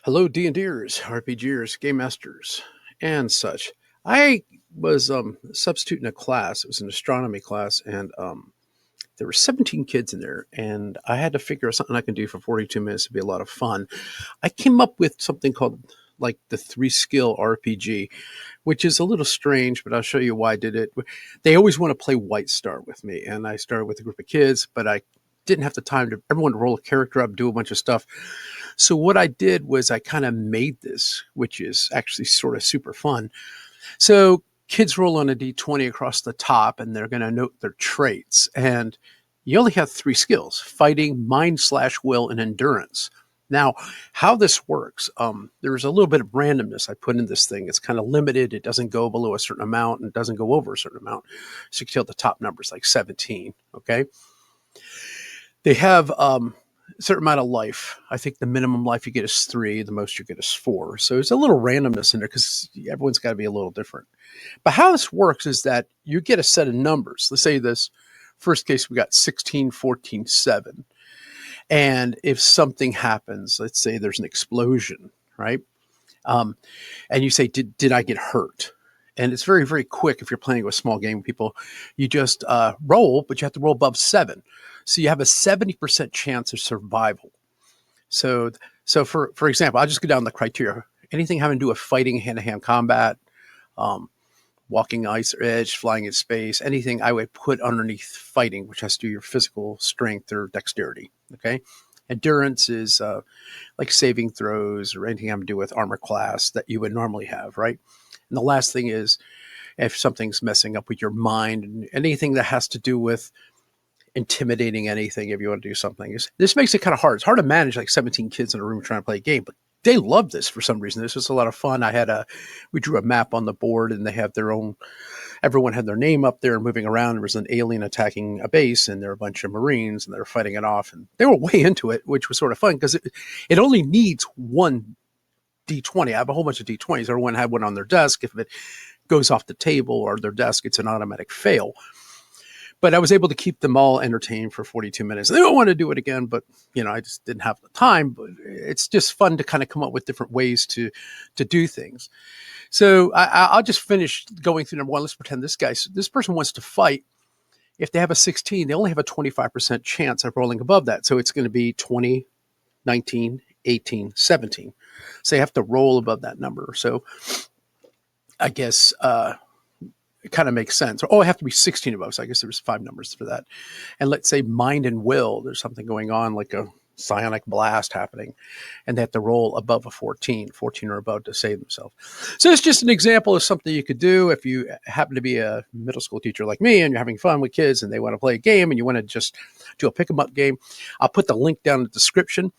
Hello, D&Ders, RPGers, Game Masters, and such. I was substitute in a class. It was an astronomy class, and there were 17 kids in there, and I had to figure out something I can do for 42 minutes to be a lot of fun. I came up with something called like the three skill RPG, which is a little strange, but I'll show you why I did it. They always want to play White Star with me, and I started with a group of kids, but I didn't have the time to everyone to roll a character up, do a bunch of stuff. So what I did was I kind of made this, which is actually sort of super fun. So kids roll on a d20 across the top, and they're going to note their traits. And you only have three skills: fighting, mind/will, and endurance. Now, how this works, there's a little bit of randomness I put in this thing. It's kind of limited. It doesn't go below a certain amount and it doesn't go over a certain amount. So you can tell the top numbers like 17. Okay. They have a certain amount of life. I think the minimum life you get is 3, the most you get is 4. So there's a little randomness in there because everyone's got to be a little different. But how this works is that you get a set of numbers. Let's say this first case, we got 16, 14, 7. And if something happens, let's say there's an explosion, right? And you say, did I get hurt? And it's very, very quick if you're playing with small game people. You just roll, but you have to roll above 7. So you have a 70% chance of survival. So for example, I'll just go down the criteria. Anything having to do with fighting, hand-to-hand combat, um, walking ice or edge, flying in space, anything I would put underneath fighting, which has to do with your physical strength or dexterity. Okay. Endurance is like saving throws or anything having to do with armor class that you would normally have, right? And the last thing is if something's messing up with your mind and anything that has to do with intimidating anything if you want to do something. This makes it kind of hard. It's hard to manage like 17 kids in a room trying to play a game, but they love this for some reason. This was a lot of fun. We drew a map on the board and they have their own, everyone had their name up there moving around. There was an alien attacking a base and there were a bunch of Marines and they were fighting it off and they were way into it, which was sort of fun because it only needs one D20. I have a whole bunch of D20s. Everyone had one on their desk. If it goes off the table or their desk, it's an automatic fail. But I was able to keep them all entertained for 42 minutes. They don't want to do it again, but I just didn't have the time. But it's just fun to kind of come up with different ways to do things. So I'll just finish going through number one. Let's pretend this person wants to fight. If they have a 16, they only have a 25% chance of rolling above that. So it's going to be 20, 19, 18, 17. So you have to roll above that number. So I guess it kind of makes sense. Oh, I have to be 16 above. So I guess there's 5 numbers for that. And let's say mind and will, there's something going on like a psionic blast happening and they have to roll above a 14 or above to save themselves. So it's just an example of something you could do if you happen to be a middle school teacher like me and you're having fun with kids and they want to play a game and you want to just do a pick 'em up game. I'll put the link down in the description.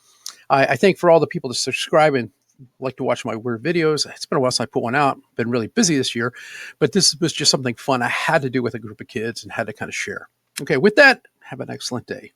I think for all the people that subscribe and like to watch my weird videos, it's been a while since I put one out. Been really busy this year, but this was just something fun I had to do with a group of kids and had to kind of share. Okay, with that, have an excellent day.